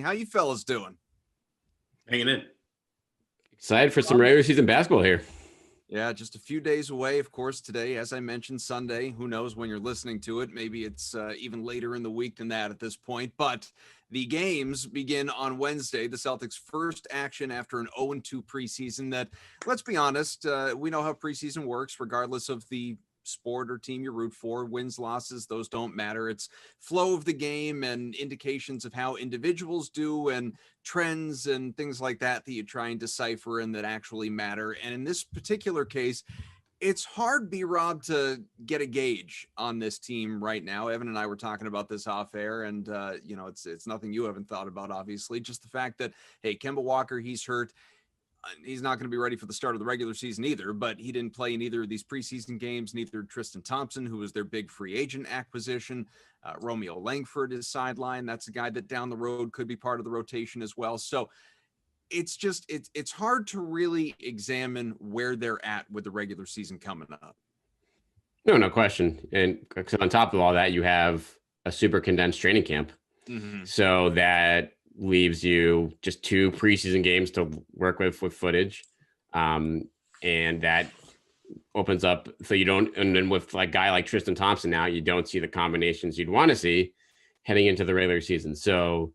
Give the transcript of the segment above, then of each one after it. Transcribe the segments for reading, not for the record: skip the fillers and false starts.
How you fellas doing? Hanging in. Excited for some regular season basketball here. Yeah, just a few days away, of course, today, as I mentioned, Sunday. Who knows when you're listening to it? Maybe it's even later in the week than that at this point. But the games begin on Wednesday. The Celtics' first action after an 0-2 preseason that, let's be honest, we know how preseason works, regardless of the sport or team you root for. Wins, losses, those don't matter. It's flow of the game and indications of how individuals do and trends and things like that you try and decipher and that actually matter. And in this particular case, it's hard, B-Rob, to get a gauge on this team right now. Evan and I were talking about this off air, and it's nothing you haven't thought about, obviously. Just the fact that, hey, Kemba Walker, he's hurt. He's not going to be ready for the start of the regular season either, but he didn't play in either of these preseason games. Neither Tristan Thompson, who was their big free agent acquisition. Romeo Langford is sidelined. That's a guy that down the road could be part of the rotation as well. So it's hard to really examine where they're at with the regular season coming up. No question. And on top of all that, you have a super condensed training camp. Mm-hmm. So that leaves you just 2 preseason games to work with footage. And that opens up. So you don't, and then with like guy like Tristan Thompson now, you don't see the combinations you'd want to see heading into the regular season. So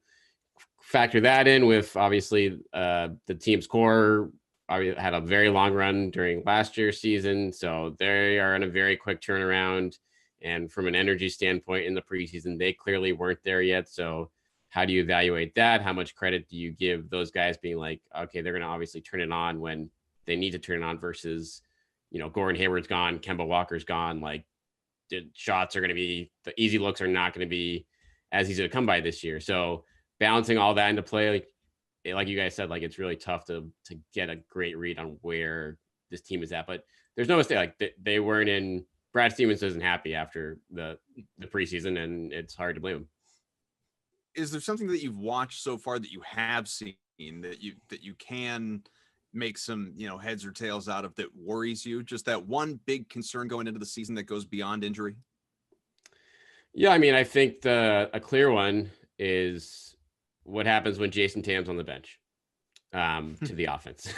factor that in with obviously the team's core had a very long run during last year's season. So they are in a very quick turnaround. And from an energy standpoint in the preseason, they clearly weren't there yet. So how do you evaluate that? How much credit do you give those guys being like, okay, they're going to obviously turn it on when they need to turn it on versus, Gordon Hayward's gone, Kemba Walker's gone. Like the shots are going to be, the easy looks are not going to be as easy to come by this year. So balancing all that into play, like you guys said, like it's really tough to get a great read on where this team is at. But there's no mistake. Like they weren't in. Brad Stevens isn't happy after the preseason, and it's hard to blame him. Is there something that you've watched so far that you have seen that you can make some heads or tails out of that worries you? Just that one big concern going into the season that goes beyond injury. Yeah, I mean, I think a clear one is what happens when Jason Tatum's on the bench to the offense,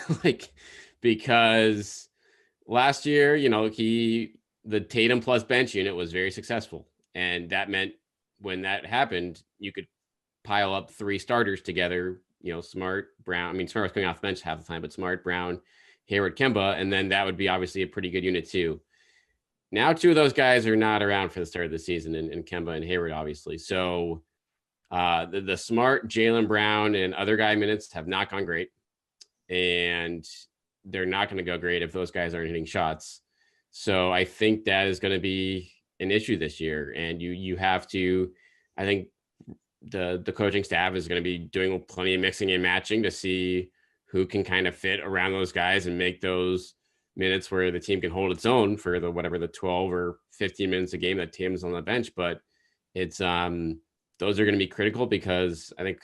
because last year, the Tatum plus bench unit was very successful, and that meant when that happened, you could pile up 3 starters together. Smart, Brown. I mean, Smart was coming off the bench half the time, but Smart, Brown, Hayward, Kemba, and then that would be obviously a pretty good unit too. Now 2 of those guys are not around for the start of the season, and Kemba and Hayward, obviously. So the Smart, Jaylen Brown, and other guy minutes have not gone great, and they're not going to go great if those guys aren't hitting shots. So I think that is going to be an issue this year, and you have to, I think the coaching staff is going to be doing plenty of mixing and matching to see who can kind of fit around those guys and make those minutes where the team can hold its own for the 12 or 15 minutes a game that Tatum's on the bench. But it's those are going to be critical because I think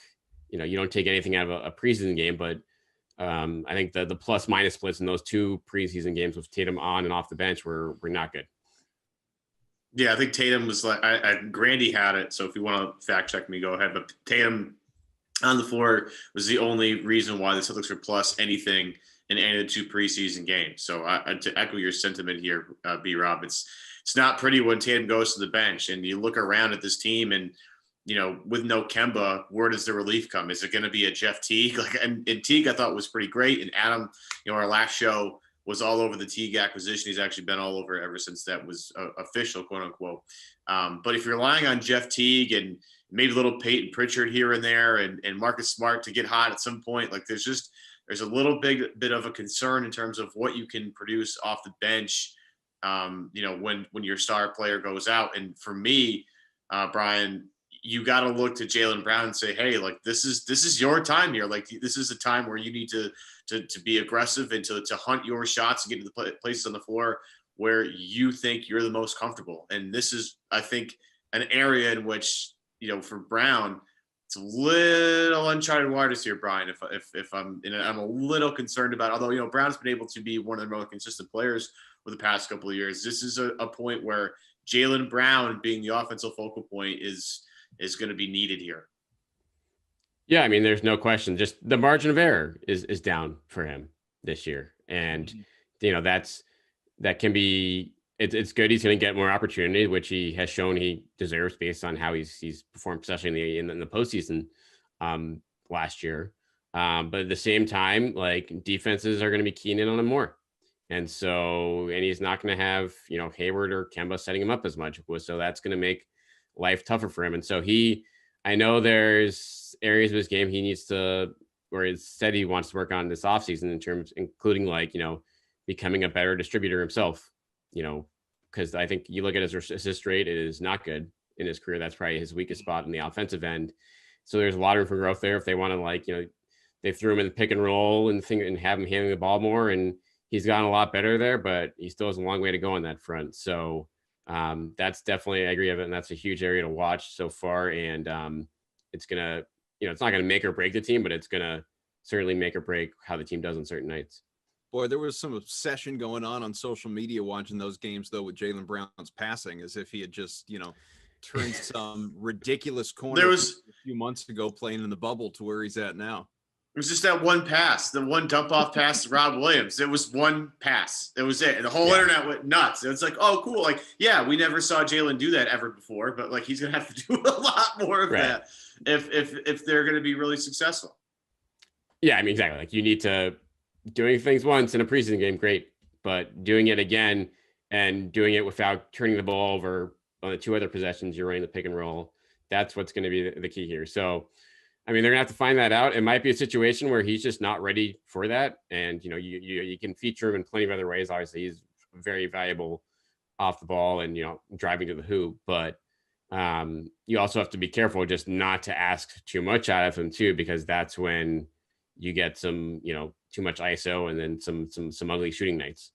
you don't take anything out of a preseason game, but I think the plus minus splits in those 2 preseason games with Tatum on and off the bench were not good. Yeah, I think Tatum was like, Grandy had it. So if you want to fact check me, go ahead. But Tatum on the floor was the only reason why the Celtics were plus anything in any of the 2 preseason games. So to echo your sentiment here, B-Rob, it's not pretty when Tatum goes to the bench and you look around at this team and, with no Kemba, where does the relief come? Is it going to be a Jeff Teague? And Teague I thought was pretty great. And Adam, our last show was all over the Teague acquisition. He's actually been all over ever since that was official, quote unquote. But if you're relying on Jeff Teague and maybe a little Peyton Pritchard here and there and Marcus Smart to get hot at some point, like there's a little bit of a concern in terms of what you can produce off the bench, when your star player goes out. And for me, Brian, you got to look to Jaylen Brown and say, hey, like this is your time here. Like this is a time where you need to be aggressive and to hunt your shots and get to the places on the floor where you think you're the most comfortable. And this is, I think, an area in which, for Brown, it's a little uncharted waters here, Brian. If I'm a little concerned about, although, Brown's been able to be one of the more consistent players for the past couple of years. This is a point where Jaylen Brown being the offensive focal point is going to be needed here. Yeah, I mean, there's no question. Just the margin of error is down for him this year, and that can be. It's good. He's going to get more opportunity, which he has shown he deserves based on how he's performed, especially in the postseason last year. But at the same time, like, defenses are going to be keying in on him more, and he's not going to have Hayward or Kemba setting him up as much. So that's going to make life tougher for him. And so I know there's areas of his game he needs to, or he said he wants to work on this offseason including becoming a better distributor himself, because I think you look at his assist rate, it is not good in his career. That's probably his weakest spot in the offensive end. So there's a lot of room for growth there if they want to, they threw him in the pick and roll and have him handling the ball more. And he's gotten a lot better there, but he still has a long way to go on that front. So that's definitely, I agree with it. And that's a huge area to watch so far. And it's going to, it's not going to make or break the team, but it's going to certainly make or break how the team does on certain nights. Boy, there was some obsession going on social media watching those games, though, with Jaylen Brown's passing, as if he had just, turned some ridiculous corner a few months ago playing in the bubble to where he's at now. It was just that one pass, the one dump-off pass to Rob Williams. It was one pass. It was it. And the whole internet went nuts. It's like, oh, cool. Like, yeah, we never saw Jaylen do that ever before, but, like, he's going to have to do a lot more of that if they're going to be really successful. Yeah, I mean, exactly. Like, you need to – doing things once in a preseason game, great. But doing it again and doing it without turning the ball over on the two other possessions, you're running the pick and roll. That's what's going to be the key here. So, I mean, they're going to have to find that out. It might be a situation where he's just not ready for that. And, you can feature him in plenty of other ways. Obviously, he's very valuable off the ball and, driving to the hoop. But you also have to be careful just not to ask too much out of him, too, because that's when you get some, too much ISO and then some ugly shooting nights.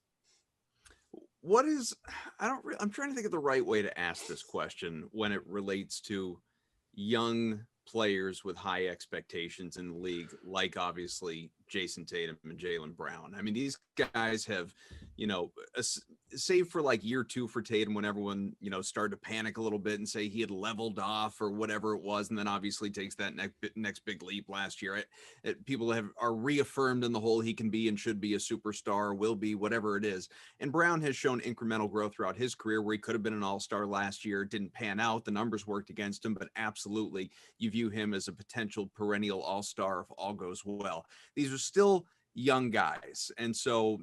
I'm trying to think of the right way to ask this question when it relates to young players with high expectations in the league, like obviously Jason Tatum and Jaylen Brown. I mean, these guys have, save for like year two for Tatum, when everyone, started to panic a little bit and say he had leveled off or whatever it was. And then obviously takes that next big leap last year. People are reaffirmed in the whole he can be and should be a superstar, will be, whatever it is. And Brown has shown incremental growth throughout his career, where he could have been an all-star last year. It didn't pan out. The numbers worked against him, but absolutely you view him as a potential perennial all-star if all goes well. These are still young guys. And so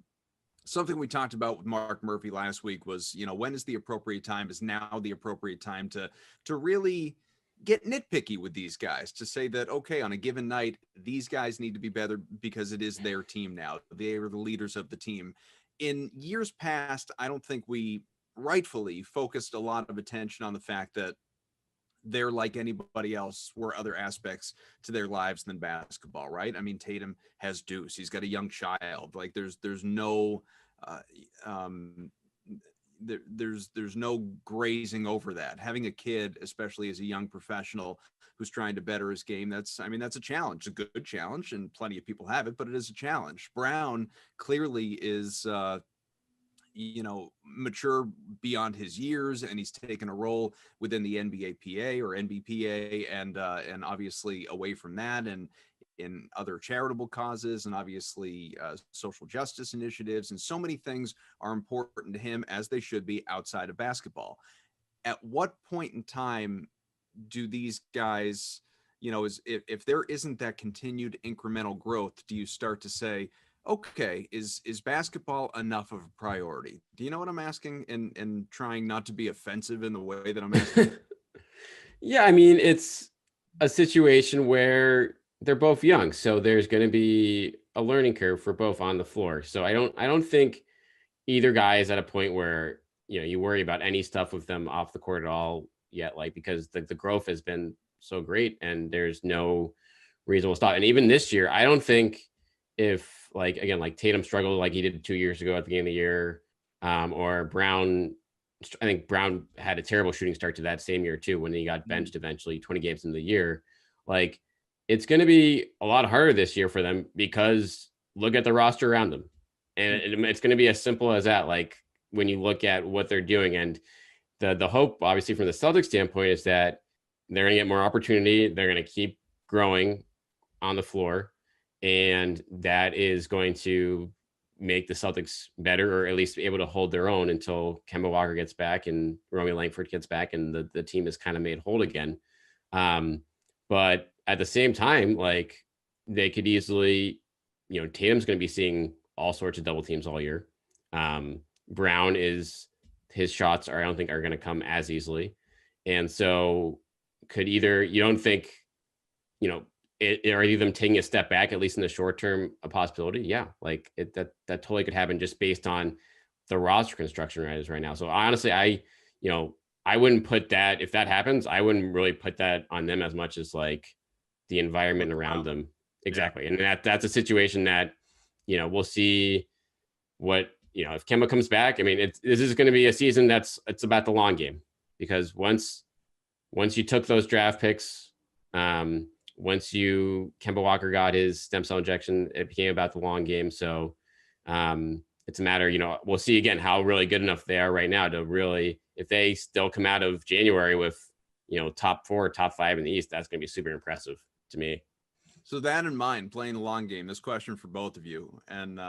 something we talked about with Mark Murphy last week was, when is the appropriate time? Is now the appropriate time to really get nitpicky with these guys, to say that, okay, on a given night, these guys need to be better because it is their team now. They are the leaders of the team. In years past, I don't think we rightfully focused a lot of attention on the fact that they're like anybody else, were other aspects to their lives than basketball, right? I mean, Tatum has Deuce. He's got a young child. Like there's no there's no grazing over that. Having a kid, especially as a young professional who's trying to better his game, that's a challenge, a good challenge, and plenty of people have it, but it is a challenge. Brown clearly is mature beyond his years, and he's taken a role within the NBAPA or NBPA, and obviously away from that, and in other charitable causes, and obviously social justice initiatives, and so many things are important to him, as they should be, outside of basketball. At what point in time do these guys, if there isn't that continued incremental growth, do you start to say, okay, is basketball enough of a priority? Do you know what I'm asking? And trying not to be offensive in the way that I'm asking. Yeah, I mean, it's a situation where they're both young, so there's going to be a learning curve for both on the floor. So I don't think either guy is at a point where you worry about any stuff with them off the court at all yet, like, because the growth has been so great and there's no reasonable stop. And even this year, I don't think, if like Tatum struggled like he did 2 years ago at the beginning of the year, or Brown, I think Brown had a terrible shooting start to that same year too, when he got benched eventually 20 games into the year. Like, it's going to be a lot harder this year for them, because look at the roster around them. And it's going to be as simple as that. Like, when you look at what they're doing, and the hope, obviously, from the Celtics standpoint, is that they're going to get more opportunity. They're going to keep growing. on the floor, and that is going to make the Celtics better, or at least be able to hold their own until Kemba Walker gets back and Romeo Langford gets back and the team is kind of made whole again. But at the same time, like, they could easily, Tatum's going to be seeing all sorts of double teams all year. Brown his shots I don't think are going to come as easily. And so could either, you don't think, are either them taking a step back, at least in the short term, a possibility? Yeah. Like that totally could happen just based on the roster construction right now. So honestly, I wouldn't put that, if that happens, I wouldn't really put that on them as much as like the environment around them. Exactly. Yeah. And that's a situation that, we'll see what, if Kemba comes back. I mean, this is going to be a season it's about the long game, because once you took those draft picks, once Kemba Walker got his stem cell injection, it became about the long game. So it's a matter, we'll see again how really good enough they are right now to really, if they still come out of January with, top 4, top 5 in the East, that's going to be super impressive to me. So that in mind, playing the long game, this question for both of you. And,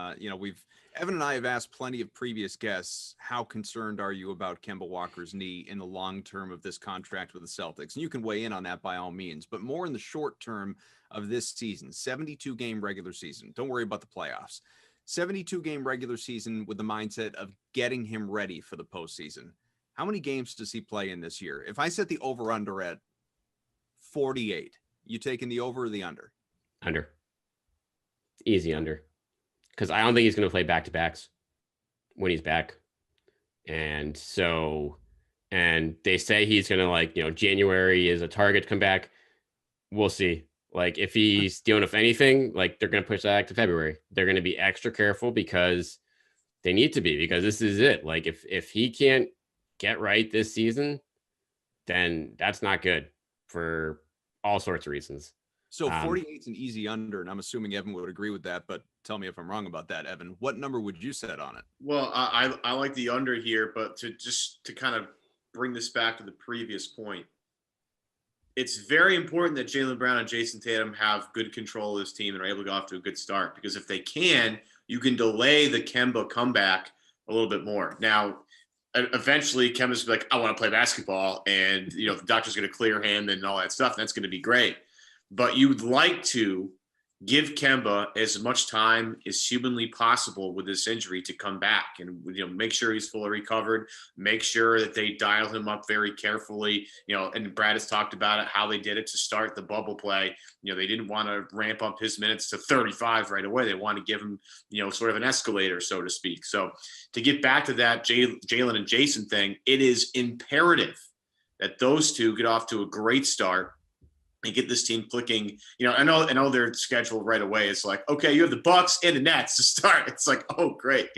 Evan and I have asked plenty of previous guests, how concerned are you about Kemba Walker's knee in the long term of this contract with the Celtics? And you can weigh in on that by all means, but more in the short term of this season, 72 game regular season. Don't worry about the playoffs. 72 game regular season with the mindset of getting him ready for the postseason. How many games does he play in this year? If I set the over under at 48, you taking the over or the under? Under. Easy under. Because I don't think he's going to play back-to-backs when he's back. And so, and they say he's going to, January is a target to come back. We'll see. Like, if he's dealing with anything, like, they're going to push that back to February. They're going to be extra careful because they need to be, because this is it. Like, if he can't get right this season, then that's not good for all sorts of reasons. So 48 is an easy under, and I'm assuming Evan would agree with that, but tell me if I'm wrong about that, Evan. What number would you set on it? Well, I like the under here, but to kind of bring this back to the previous point, it's very important that Jaylen Brown and Jason Tatum have good control of this team and are able to go off to a good start, because if they can, you can delay the Kemba comeback a little bit more. Now, eventually Kemba's like, I want to play basketball, and the doctor's going to clear him and all that stuff, and that's going to be great. But you would like to give Kemba as much time as humanly possible with this injury to come back, and make sure he's fully recovered, make sure that they dial him up very carefully. And Brad has talked about it, how they did it to start the bubble play. They didn't want to ramp up his minutes to 35 right away. They want to give him, sort of an escalator, so to speak. So to get back to that Jaylen and Jason thing, it is imperative that those two get off to a great start and get this team clicking. I know their schedule right away is like, okay, you have the Bucks and the Nets to start. It's like, oh, great,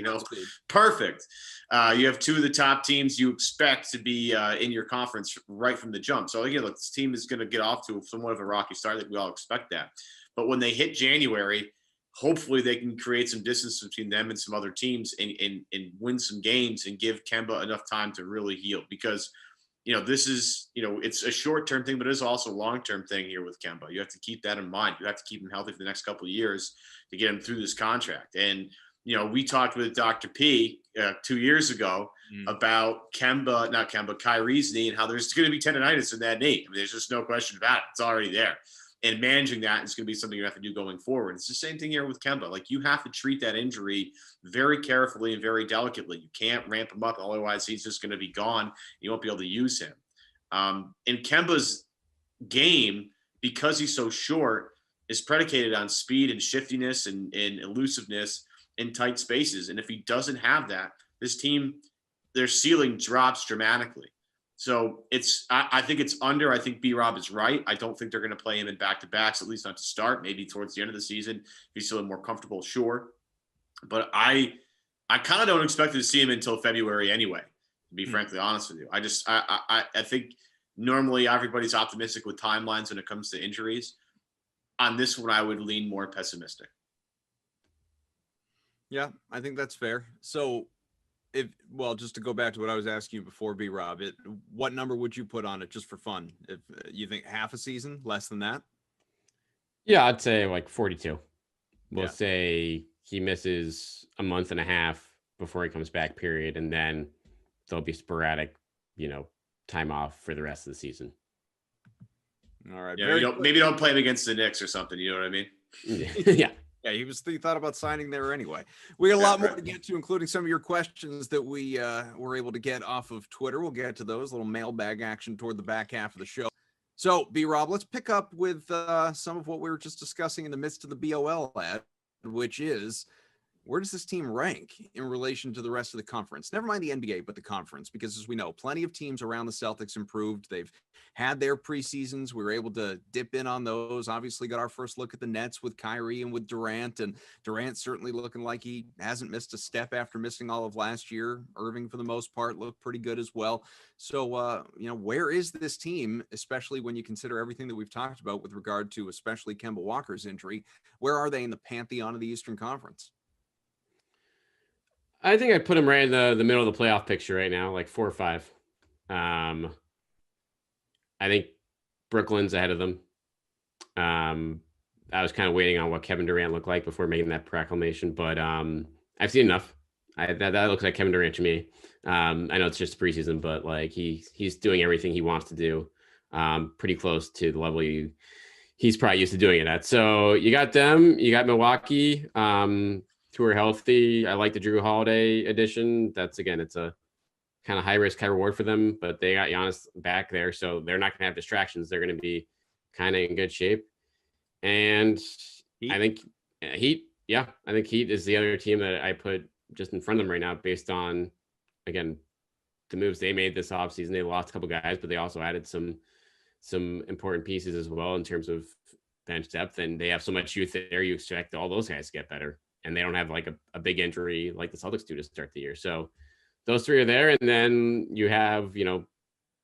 perfect. You have two of the top teams you expect to be in your conference right from the jump. So again, look, this team is going to get off to somewhat of a rocky start. I think we all expect that. But when they hit January, hopefully they can create some distance between them and some other teams and win some games and give Kemba enough time to really heal, because this is, it's a short-term thing, but it is also a long-term thing here with Kemba. You have to keep that in mind. You have to keep him healthy for the next couple of years to get him through this contract. And, we talked with Dr. P 2 years ago about Kyrie's knee, and how there's going to be tendonitis in that knee. I mean, there's just no question about it. It's already there. And managing that is going to be something you have to do going forward. It's the same thing here with Kemba. Like, you have to treat that injury very carefully and very delicately. You can't ramp him up, otherwise he's just going to be gone. You won't be able to use him. And Kemba's game, because he's so short, is predicated on speed and shiftiness and elusiveness in tight spaces. And if he doesn't have that, this team, their ceiling drops dramatically. So I think it's under. I think B-Rob is right. I don't think they're going to play him in back-to-backs, at least not to start. Maybe towards the end of the season, if he's feeling more comfortable, sure. But I kind of don't expect to see him until February anyway, to be frankly honest with you. I think normally everybody's optimistic with timelines when it comes to injuries. On this one, I would lean more pessimistic. Yeah, I think that's fair. So just to go back to what I was asking you before, B-Rob, what number would you put on it just for fun? If you think half a season, less than that? Yeah, I'd say like 42. We'll Yeah. say he misses a month and a half before he comes back, period. And then there'll be sporadic, time off for the rest of the season. All right. Yeah, maybe don't play him against the Knicks or something. You know what I mean? Yeah. Yeah, he thought about signing there anyway. We got a lot more to get to, including some of your questions that we were able to get off of Twitter. We'll get to those, little mailbag action toward the back half of the show. So, B-Rob, let's pick up with some of what we were just discussing in the midst of the BOL ad, which is, where does this team rank in relation to the rest of the conference? Never mind the NBA, but the conference, because as we know, plenty of teams around the Celtics improved. They've had their preseasons. We were able to dip in on those. Obviously got our first look at the Nets with Kyrie and with Durant, and Durant certainly looking like he hasn't missed a step after missing all of last year. Irving, for the most part, looked pretty good as well. So, where is this team, especially when you consider everything that we've talked about with regard to especially Kemba Walker's injury? Where are they in the pantheon of the Eastern Conference? I think I'd put him right in the middle of the playoff picture right now, like 4 or 5. I think Brooklyn's ahead of them. I was kind of waiting on what Kevin Durant looked like before making that proclamation, but I've seen enough. That looks like Kevin Durant to me. I know it's just preseason, but like he's doing everything he wants to do, pretty close to the level he's probably used to doing it at. So you got them, you got Milwaukee, who are healthy. I like the Drew Holiday addition. It's a kind of high risk, high reward for them, but they got Giannis back there, so they're not going to have distractions. They're going to be kind of in good shape. And Heat? I think Heat is the other team that I put just in front of them right now, based on, again, the moves they made this offseason. They lost a couple guys, but they also added some important pieces as well in terms of bench depth, and they have so much youth there. You expect all those guys to get better, and they don't have like a big injury like the Celtics do to start the year. So those three are there. And then you have,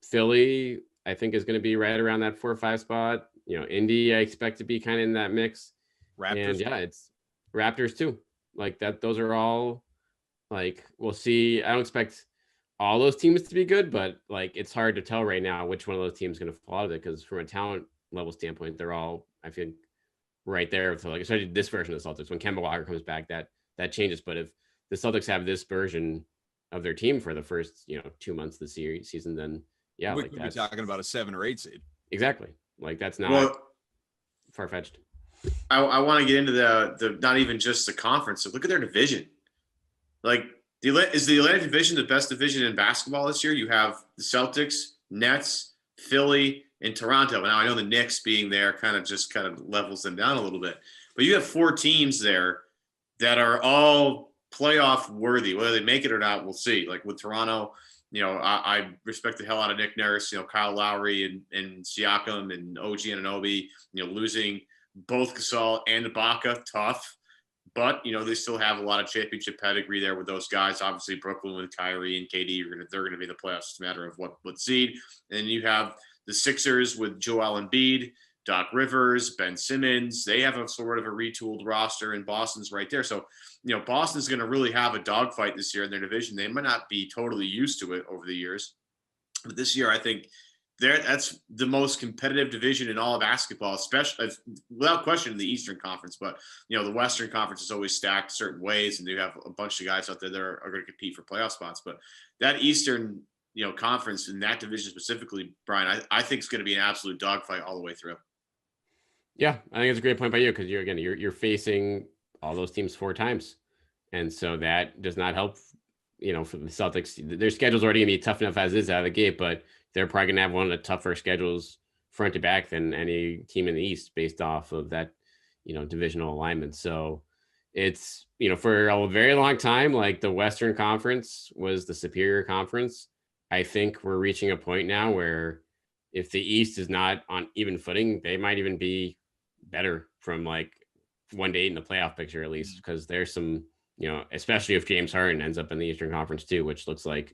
Philly, I think, is going to be right around that 4 or 5 spot. Indy, I expect to be kind of in that mix. Raptors. And yeah, it's Raptors too. Like that, those are all, like, we'll see. I don't expect all those teams to be good, but like, it's hard to tell right now which one of those teams is going to fall out of it, because from a talent level standpoint, they're all, I think, right there. So like, especially this version of the Celtics, when Kemba Walker comes back, that changes. But if the Celtics have this version of their team for the first 2 months of the season, then yeah, we could be talking about a 7 or 8 seed. Exactly. Like that's not far-fetched. I want to get into the not even just the conference. So look at their division. Like, is the Atlantic Division the best division in basketball this year? You have the Celtics, Nets, Philly, and Toronto. Now I know the Knicks being there kind of levels them down a little bit, but you have 4 teams there that are all playoff worthy. Whether they make it or not, we'll see. Like with Toronto, I respect the hell out of Nick Nurse, Kyle Lowry and Siakam and OG Anunoby, losing both Gasol and Ibaka, tough. But, they still have a lot of championship pedigree there with those guys. Obviously, Brooklyn with Kyrie and KD, they're going to be the playoffs. It's a matter of what seed. And then you have the Sixers with Joel Embiid, Doc Rivers, Ben Simmons. They have a sort of a retooled roster, and Boston's right there. So, Boston's going to really have a dogfight this year in their division. They might not be totally used to it over the years, but this year I think that's the most competitive division in all of basketball, especially without question in the Eastern Conference. But the Western Conference is always stacked certain ways, and you have a bunch of guys out there that are going to compete for playoff spots. But that Eastern conference in that division specifically, Brian, I think it's going to be an absolute dogfight all the way through. Yeah, I think it's a great point by you, because you're facing all those teams 4 times, and so that does not help. For the Celtics, their schedule's already gonna be tough enough as is out of the gate, but they're probably gonna have one of the tougher schedules front to back than any team in the East based off of that, divisional alignment. So it's, for a very long time, like the Western Conference was the superior conference. I think we're reaching a point now where if the East is not on even footing, they might even be better from like 1 to 8 in the playoff picture, at least, because there's some, especially if James Harden ends up in the Eastern Conference too, which looks like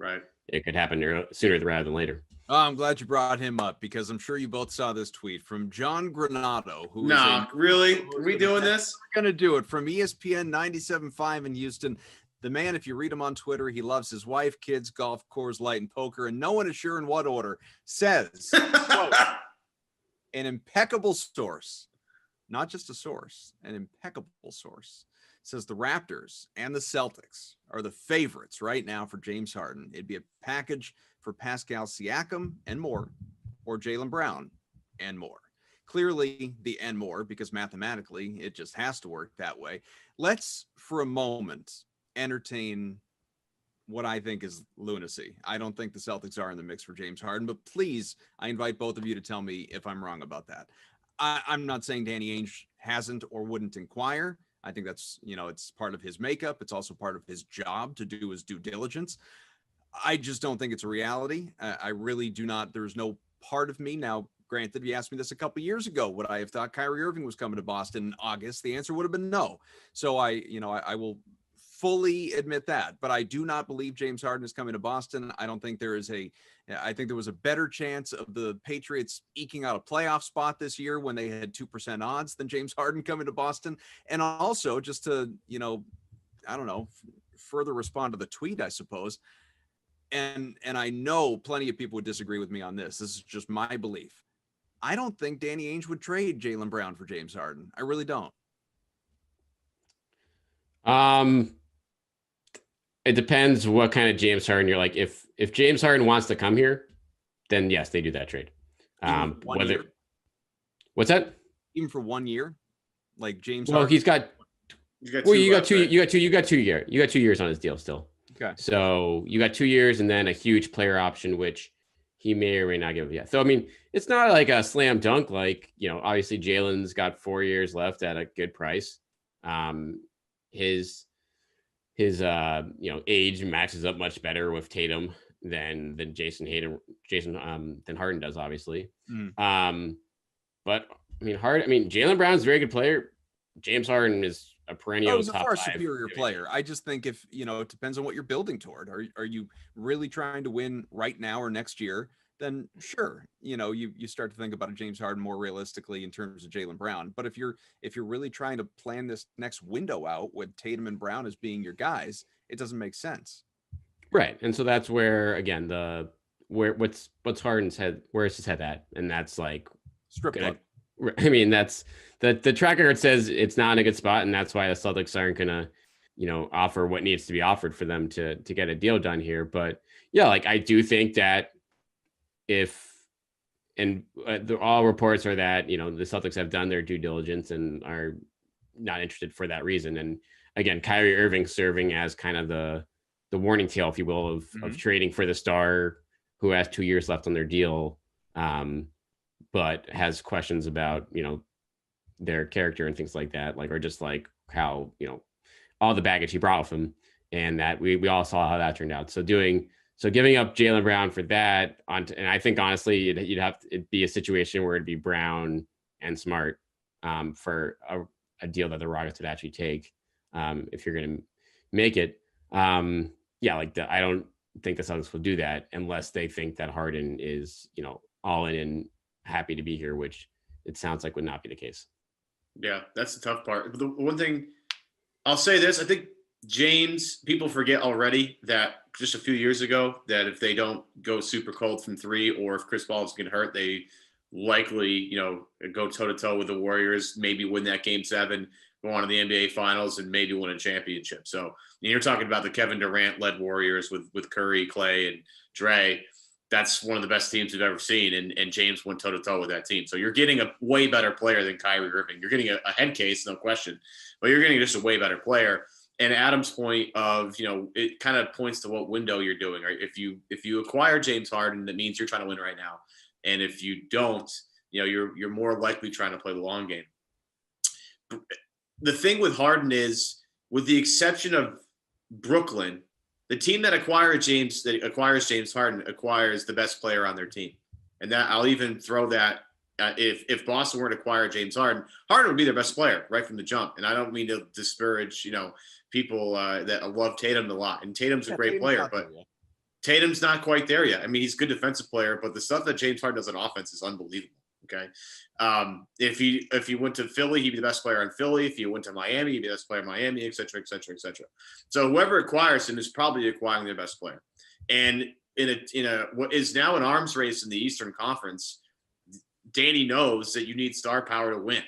it could happen sooner rather than later. Oh, I'm glad you brought him up, because I'm sure you both saw this tweet from John Granado. Really? Are we doing this? We're going to do it from ESPN 97.5 in Houston. The man, if you read him on Twitter, he loves his wife, kids, golf, Coors Light, and poker, and no one is sure in what order, says, quote, an impeccable source not just a source, an impeccable source, says the Raptors and the Celtics are the favorites right now for James Harden. It'd be a package for Pascal Siakam and more, or Jaylen Brown and more. Clearly the and more, because mathematically it just has to work that way. Let's for a moment entertain what I think is lunacy. I don't think the Celtics are in the mix for James Harden, but please, I invite both of you to tell me if I'm wrong about that. I'm not saying Danny Ainge hasn't or wouldn't inquire. I think that's, it's part of his makeup. It's also part of his job to do his due diligence. I just don't think it's a reality. I really do not. There's no part of me now. Granted, if you asked me this a couple years ago, would I have thought Kyrie Irving was coming to Boston in August? The answer would have been no. So I will fully admit that, but I do not believe James Harden is coming to Boston. I don't think I think there was a better chance of the Patriots eking out a playoff spot this year when they had 2% odds than James Harden coming to Boston. And also just to, I don't know, further respond to the tweet, I suppose. And I know plenty of people would disagree with me on this. This is just my belief. I don't think Danny Ainge would trade Jaylen Brown for James Harden. I really don't. It depends what kind of James Harden you're like. If James Harden wants to come here, then yes, they do that trade. Year? What's that? Even for 1 year, like James. Well, Harden? You got 2 years on his deal still. Okay. So you got 2 years and then a huge player option, which he may or may not give yet. So I mean, it's not like a slam dunk. Like, obviously Jalen's got 4 years left at a good price. His age matches up much better with Tatum than Harden does, obviously. But Jaylen Brown's a very good player. James Harden is a perennial he's a top far 5 superior player. I just think if it depends on what you're building toward. Are you really trying to win right now or next year? Then sure, you start to think about a James Harden more realistically in terms of Jaylen Brown. But if you're really trying to plan this next window out with Tatum and Brown as being your guys, it doesn't make sense. Right. And so that's where, again, what's Harden's head, where's his head at? And that's like strip club. That's the track record says it's not in a good spot, and that's why the Celtics aren't gonna, offer what needs to be offered for them to get a deal done here. But yeah, like I do think that all reports are that the Celtics have done their due diligence and are not interested for that reason. And again, Kyrie Irving serving as kind of the warning tale, if you will, of trading for the star who has 2 years left on their deal, but has questions about their character and things like that, or just like how all the baggage he brought with him, and that we all saw how that turned out. So giving up Jaylen Brown for that, and I think honestly, it'd be a situation where it'd be Brown and Smart for a deal that the Rockets would actually take if you're going to make it. I don't think the Celtics will do that unless they think that Harden is all in and happy to be here, which it sounds like would not be the case. Yeah, that's the tough part. But the one thing I'll say this, I think James, people forget already that just a few years ago that if they don't go super cold from 3, or if Chris Paul is getting hurt, they likely, go toe to toe with the Warriors, maybe win that game 7, go on to the NBA Finals, and maybe win a championship. So you're talking about the Kevin Durant led Warriors with Curry, Clay, and Dre. That's one of the best teams we've ever seen, and James went toe to toe with that team. So you're getting a way better player than Kyrie Irving. You're getting a head case, no question, but you're getting just a way better player. And Adam's point of, it kind of points to what window you're doing. Right? If you acquire James Harden, that means you're trying to win right now. And if you don't, you're more likely trying to play the long game. The thing with Harden is, with the exception of Brooklyn, the team that acquires James Harden acquires the best player on their team. And that I'll even throw that if Boston were to acquire James Harden would be their best player right from the jump. And I don't mean to disparage, people that love Tatum a lot. And Tatum's a great player, but Tatum's not quite there yet. I mean, he's a good defensive player, but the stuff that James Harden does on offense is unbelievable. Okay. If he went to Philly, he'd be the best player in Philly. If he went to Miami, he'd be the best player in Miami, et cetera, et cetera, et cetera. So whoever acquires him is probably acquiring their best player. And in a what is now an arms race in the Eastern Conference, Danny knows that you need star power to win.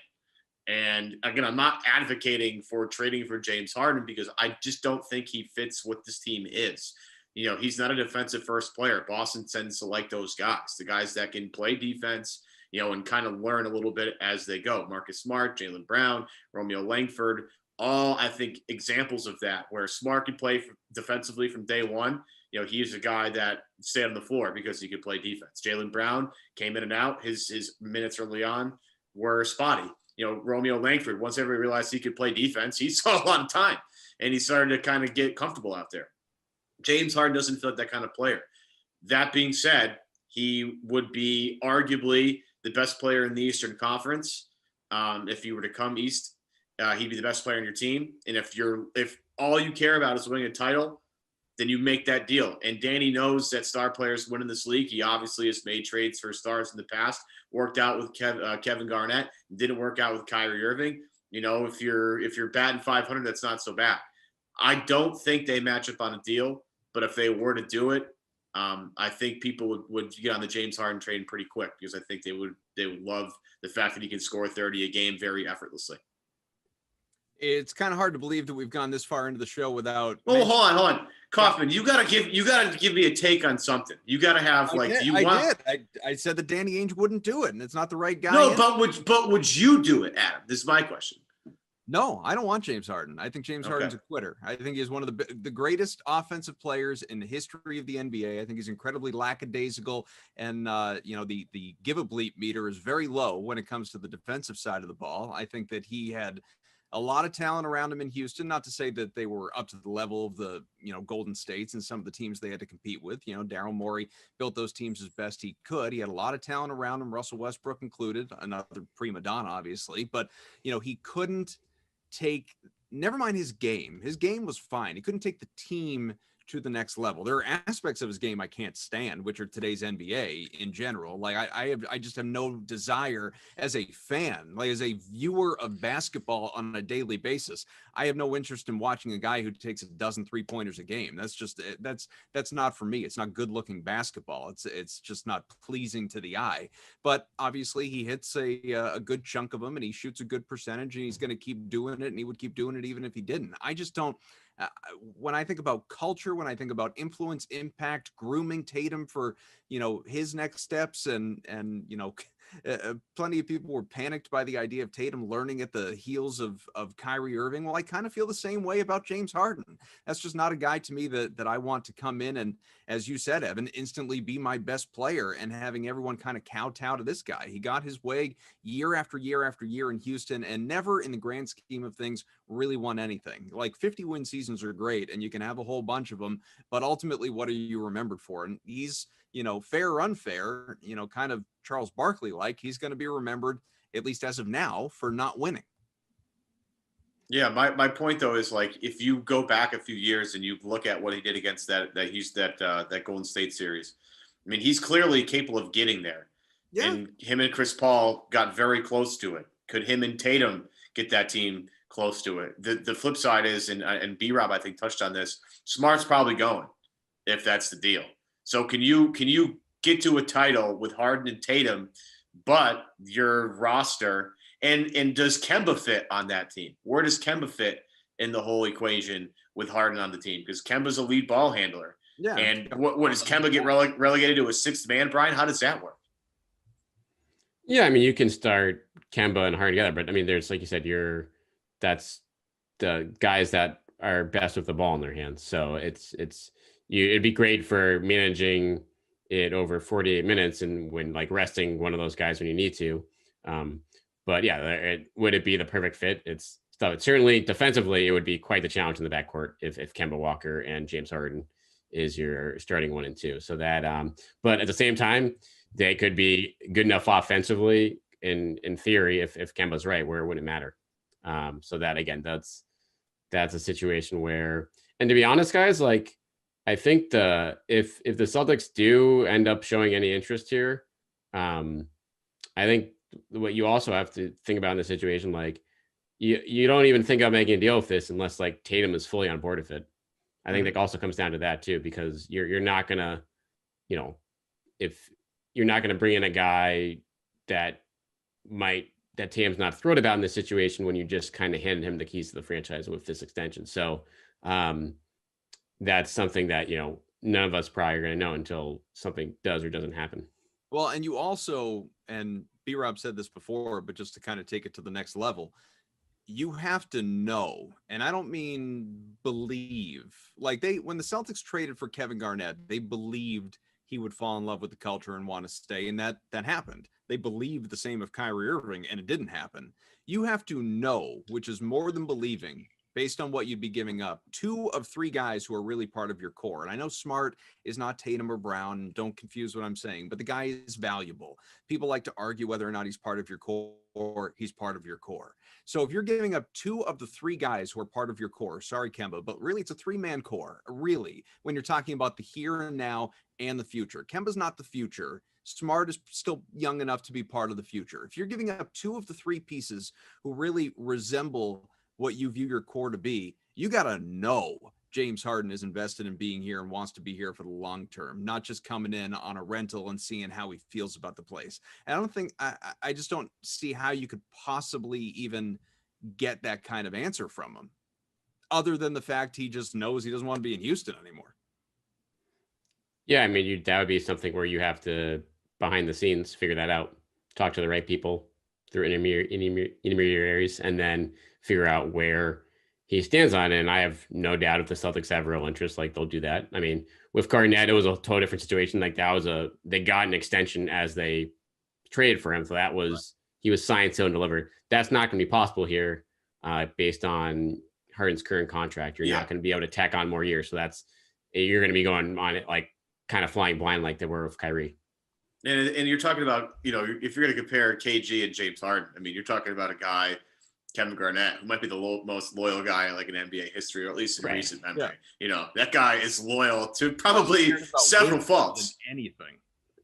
And again, I'm not advocating for trading for James Harden because I just don't think he fits what this team is. You know, he's not a defensive first player. Boston tends to like those guys, the guys that can play defense, you know, and kind of learn a little bit as they go. Marcus Smart, Jaylen Brown, Romeo Langford, all, I think, examples of that, where Smart could play defensively from day one. You know, he's a guy that stayed on the floor because he could play defense. Jaylen Brown came in and out. His minutes early on were spotty. You know, Romeo Langford, once everybody realized he could play defense, he saw a lot of time, and he started to kind of get comfortable out there. James Harden doesn't feel like that kind of player. That being said, he would be arguably the best player in the Eastern Conference. If he were to come East, he'd be the best player on your team. And if all you care about is winning a title, then you make that deal. And Danny knows that star players win in this league. He obviously has made trades for stars in the past, worked out with Kevin Garnett, didn't work out with Kyrie Irving. You know, if you're batting 500, that's not so bad. I don't think they match up on a deal, but if they were to do it, I think people would get on the James Harden train pretty quick, because I think they would love the fact that he can score 30 a game very effortlessly. It's kind of hard to believe that we've gone this far into the show without. Oh, hold on, Kaufman. You gotta give me a take on something. You gotta have I said that Danny Ainge wouldn't do it, and it's not the right guy. No, but would you do it, Adam? This is my question. No, I don't want James Harden. I think James Harden's a quitter. I think he's one of the greatest offensive players in the history of the NBA. I think he's incredibly lackadaisical, and the give a bleep meter is very low when it comes to the defensive side of the ball. I think that he had a lot of talent around him in Houston, not to say that they were up to the level of the, Golden States and some of the teams they had to compete with. Daryl Morey built those teams as best he could. He had a lot of talent around him, Russell Westbrook included, another prima donna, obviously, but, he couldn't never mind his game. His game was fine. He couldn't take the team to the next level. There are aspects of his game I can't stand, which are today's NBA in general. Like I just have no desire as a fan, like as a viewer of basketball on a daily basis. I have no interest in watching a guy who takes a dozen 3-pointers a game. That's not for me. It's not good looking basketball. It's just not pleasing to the eye. But obviously he hits a good chunk of them, and he shoots a good percentage, and he's going to keep doing it, and he would keep doing it even if he didn't. I just don't. When I think about culture, when I think about influence, impact, grooming Tatum for, his next steps, and plenty of people were panicked by the idea of Tatum learning at the heels of Kyrie Irving. Well, I kind of feel the same way about James Harden. That's just not a guy to me that I want to come in and, as you said, Evan, instantly be my best player, and having everyone kind of kowtow to this guy. He got his way year after year after year in Houston, and never in the grand scheme of things really won anything. Like 50-win seasons are great, and you can have a whole bunch of them, but ultimately, what are you remembered for? And he's, fair or unfair, kind of Charles Barkley like, he's going to be remembered, at least as of now, for not winning. Yeah, my point though is, like, if you go back a few years and you look at what he did against that Golden State series, I mean, he's clearly capable of getting there. Yeah. And him and Chris Paul got very close to it. Could him and Tatum get that team close to it? The flip side is, and B-Rob I think touched on this, Smart's probably going, if that's the deal. So can you get to a title with Harden and Tatum, but your roster and does Kemba fit on that team? Where does Kemba fit in the whole equation with Harden on the team? Because Kemba's a lead ball handler. Yeah. And what does Kemba get relegated to a sixth man, Brian? How does that work? Yeah, I mean, you can start Kemba and Harden together, but I mean, there's, like you said, that's the guys that are best with the ball in their hands. So it'd be great for managing it over 48 minutes and when, like, resting one of those guys when you need to. But yeah, would it be the perfect fit? It's stuff. Certainly defensively, it would be quite the challenge in the backcourt if Kemba Walker and James Harden is your starting 1 and 2. So that, but at the same time, they could be good enough offensively in theory if Kemba's right, where it wouldn't matter. So that, again, that's a situation where, and to be honest, guys, like, I think if the Celtics do end up showing any interest here, I think what you also have to think about in the situation, like, you don't even think about making a deal with this unless, like, Tatum is fully on board with it. I think that also comes down to that too, because you're not gonna, if you're not gonna bring in a guy that might that Tatum's not thrilled about in this situation when you just kind of handed him the keys to the franchise with this extension. So that's something that, none of us probably are going to know until something does or doesn't happen. Well, and you also, and B-Rob said this before, but just to kind of take it to the next level, you have to know, and I don't mean believe, like when the Celtics traded for Kevin Garnett, they believed he would fall in love with the culture and want to stay, and that happened. They believed the same of Kyrie Irving, and it didn't happen. You have to know, which is more than believing, based on what you'd be giving up, 2 of 3 guys who are really part of your core. And I know Smart is not Tatum or Brown. Don't confuse what I'm saying, but the guy is valuable. People like to argue whether or not he's part of your core. He's part of your core. So if you're giving up 2 of the 3 guys who are part of your core, sorry, Kemba, but really it's a 3-man core, really, when you're talking about the here and now and the future. Kemba's not the future. Smart is still young enough to be part of the future. If you're giving up 2 of the 3 pieces who really resemble what you view your core to be, you got to know James Harden is invested in being here and wants to be here for the long term, not just coming in on a rental and seeing how he feels about the place. And I don't think, I just don't see how you could possibly even get that kind of answer from him, other than the fact he just knows he doesn't want to be in Houston anymore. Yeah, I mean, that would be something where you have to, behind the scenes, figure that out, talk to the right people through intermediaries, and then figure out where he stands on it. And I have no doubt if the Celtics have real interest, like they'll do that. I mean, with Garnett, it was a totally different situation. Like they got an extension as they traded for him. So that was, he was signed, sealed, and delivered. That's not going to be possible here based on Harden's current contract. You're not going to be able to tack on more years. So you're going to be going on it like kind of flying blind like they were with Kyrie. And you're talking about, if you're going to compare KG and James Harden, I mean, you're talking about a guy, Kevin Garnett, who might be the most loyal guy in like an NBA history, or at least in recent memory. Yeah. That guy is loyal to probably several faults. Anything.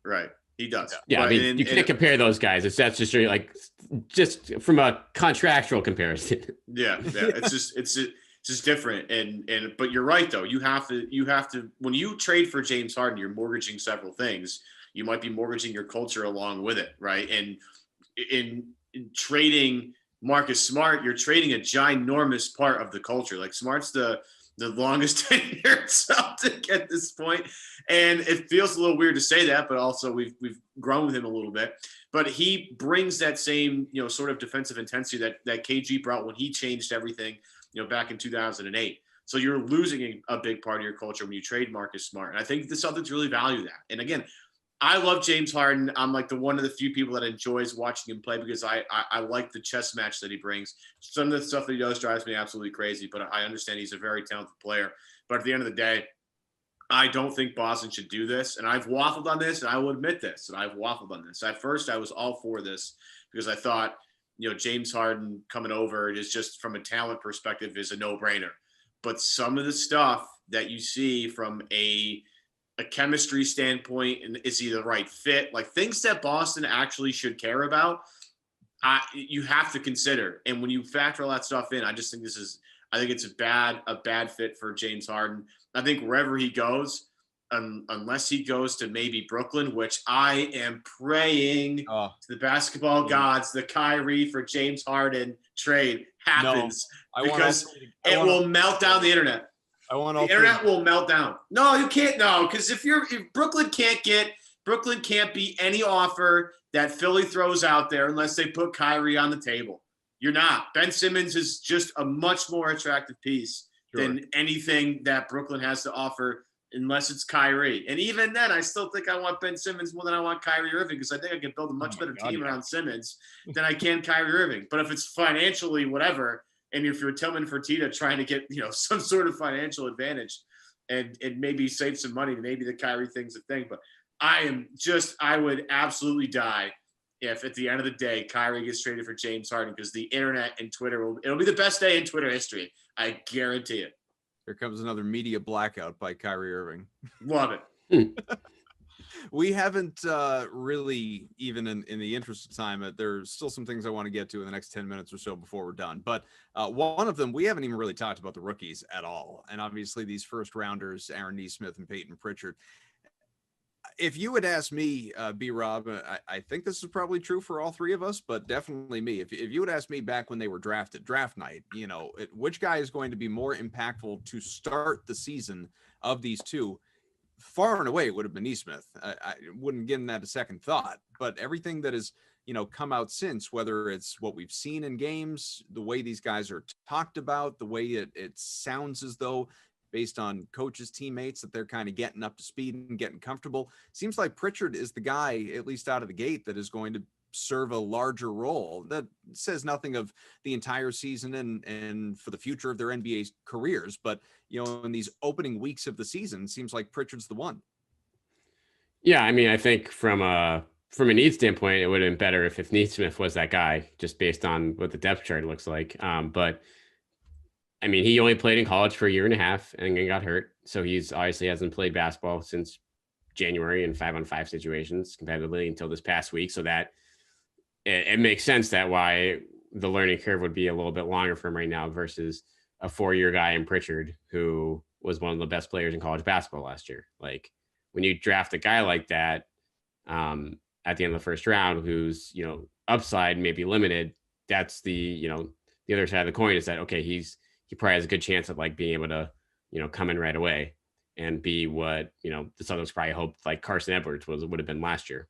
Right. He does. Yeah. I mean, you can't compare those guys. That's just like, just from a contractual comparison. Yeah. It's just different. But you're right though. You have to, when you trade for James Harden, you're mortgaging several things. You might be mortgaging your culture along with it. Right. And in trading Marcus Smart, you're trading a ginormous part of the culture. Like Smart's the longest tenured Celtic at this point. And it feels a little weird to say that, but also we've grown with him a little bit. But he brings that same, sort of defensive intensity that KG brought when he changed everything, back in 2008. So you're losing a big part of your culture when you trade Marcus Smart. And I think the Celtics really value that. And again, I love James Harden. I'm like one of the few people that enjoys watching him play because I like the chess match that he brings. Some of the stuff that he does drives me absolutely crazy, but I understand he's a very talented player. But at the end of the day, I don't think Boston should do this. And I've waffled on this, and I will admit this, and I've waffled on this. At first, I was all for this because I thought, James Harden coming over is just from a talent perspective is a no-brainer. But some of the stuff that you see from a chemistry standpoint, and is he the right fit? Like things that Boston actually should care about, you have to consider. And when you factor all that stuff in, I just think I think it's a bad fit for James Harden. I think wherever he goes, unless he goes to maybe Brooklyn, which I am praying to the basketball gods, the Kyrie for James Harden trade happens because it will melt down the internet. The internet will melt down. No, you can't. No, because if Brooklyn can't beat any offer that Philly throws out there unless they put Kyrie on the table. You're not. Ben Simmons is just a much more attractive piece than anything that Brooklyn has to offer, unless it's Kyrie. And even then, I still think I want Ben Simmons more than I want Kyrie Irving because I think I can build a much better team around Simmons than I can Kyrie Irving. But if it's financially whatever. And if you're Tillman Fertitta trying to get, some sort of financial advantage and maybe save some money, maybe the Kyrie thing's a thing. But I would absolutely die if at the end of the day, Kyrie gets traded for James Harden because the internet and Twitter it'll be the best day in Twitter history. I guarantee it. Here comes another media blackout by Kyrie Irving. Love it. We haven't really, even in the interest of time, there's still some things I want to get to in the next 10 minutes or so before we're done. But one of them, we haven't even really talked about the rookies at all. And obviously these first rounders, Aaron Nesmith and Peyton Pritchard. If you would ask me, B Rob, I think this is probably true for all three of us, but definitely me. If you would ask me back when they were drafted, draft night, which guy is going to be more impactful to start the season of these two, far and away it would have been Neesmith. I wouldn't give him that a second thought, but everything that has, come out since, whether it's what we've seen in games, the way these guys are talked about, the way it sounds as though based on coaches, teammates, that they're kind of getting up to speed and getting comfortable. Seems like Pritchard is the guy, at least out of the gate, that is going to serve a larger role. That says nothing of the entire season and for the future of their NBA careers. But, in these opening weeks of the season, seems like Pritchard's the one. Yeah, I mean, I think from a need standpoint, it would have been better if Neesmith was that guy, just based on what the depth chart looks like. But I mean, he only played in college for a year and a half and then got hurt. So he's obviously hasn't played basketball since January in 5-on-5 situations competitively until this past week. So that it makes sense that why the learning curve would be a little bit longer for him right now versus a 4-year guy in Pritchard, who was one of the best players in college basketball last year. Like, when you draft a guy like that at the end of the first round, who's, upside may be limited, that's the other side of the coin is that, okay, he probably has a good chance of like being able to, come in right away and be what, the Celtics probably hoped like Carson Edwards would have been last year.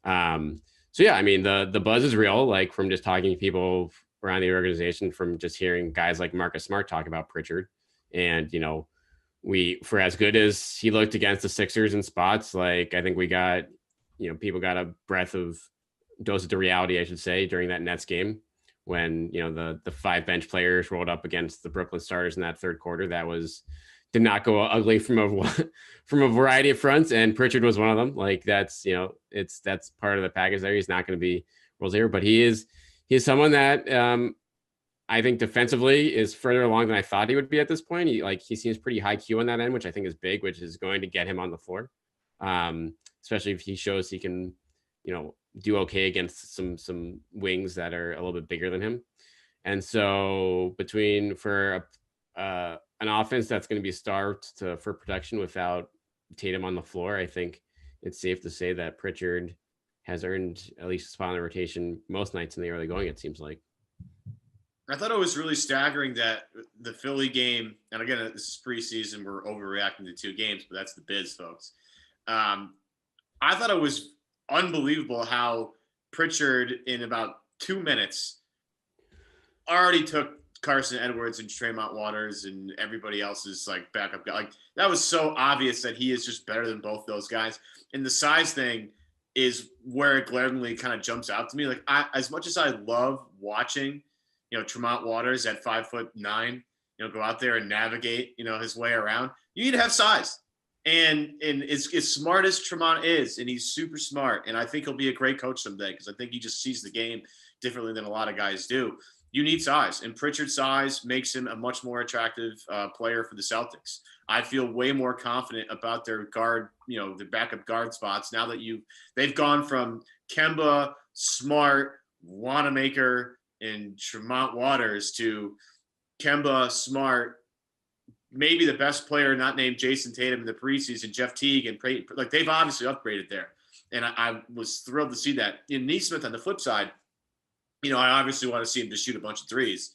So yeah, I mean, the buzz is real, like from just talking to people around the organization, from just hearing guys like Marcus Smart talk about Pritchard. And, for as good as he looked against the Sixers in spots, like I think we got, people got a dose of the reality, I should say, during that Nets game when, the 5 bench players rolled up against the Brooklyn starters in that third quarter. That did not go ugly from a variety of fronts. And Pritchard was one of them. Like that's part of the package there. He's not going to be World Series, but he's someone that I think defensively is further along than I thought he would be at this point. He seems pretty high Q on that end, which I think is big, which is going to get him on the floor. Especially if he shows he can, do okay against some wings that are a little bit bigger than him. And so for an offense that's going to be starved for production without Tatum on the floor, I think it's safe to say that Pritchard has earned at least a spot on the rotation most nights in the early going, it seems like. I thought it was really staggering that the Philly game, and again, this is preseason, we're overreacting to 2 games, but that's the biz, folks. I thought it was unbelievable how Pritchard, in about 2 minutes, already took Carson Edwards and Tremont Waters and everybody else's like backup guy. Like, that was so obvious that he is just better than both those guys. And the size thing is where it glaringly kind of jumps out to me. Like, as much as I love watching, Tremont Waters at 5'9", go out there and navigate, his way around, you need to have size. And as smart as Tremont is, and he's super smart, and I think he'll be a great coach someday because I think he just sees the game differently than a lot of guys do. You need size, and Pritchard's size makes him a much more attractive player for the Celtics. I feel way more confident about their guard, the backup guard spots now that they've gone from Kemba, Smart, Wanamaker, and Tremont Waters to Kemba, Smart, maybe the best player not named Jason Tatum in the preseason, Jeff Teague, and like they've obviously upgraded there. And I was thrilled to see that. In Neesmith on the flip side, I obviously want to see him just shoot a bunch of threes.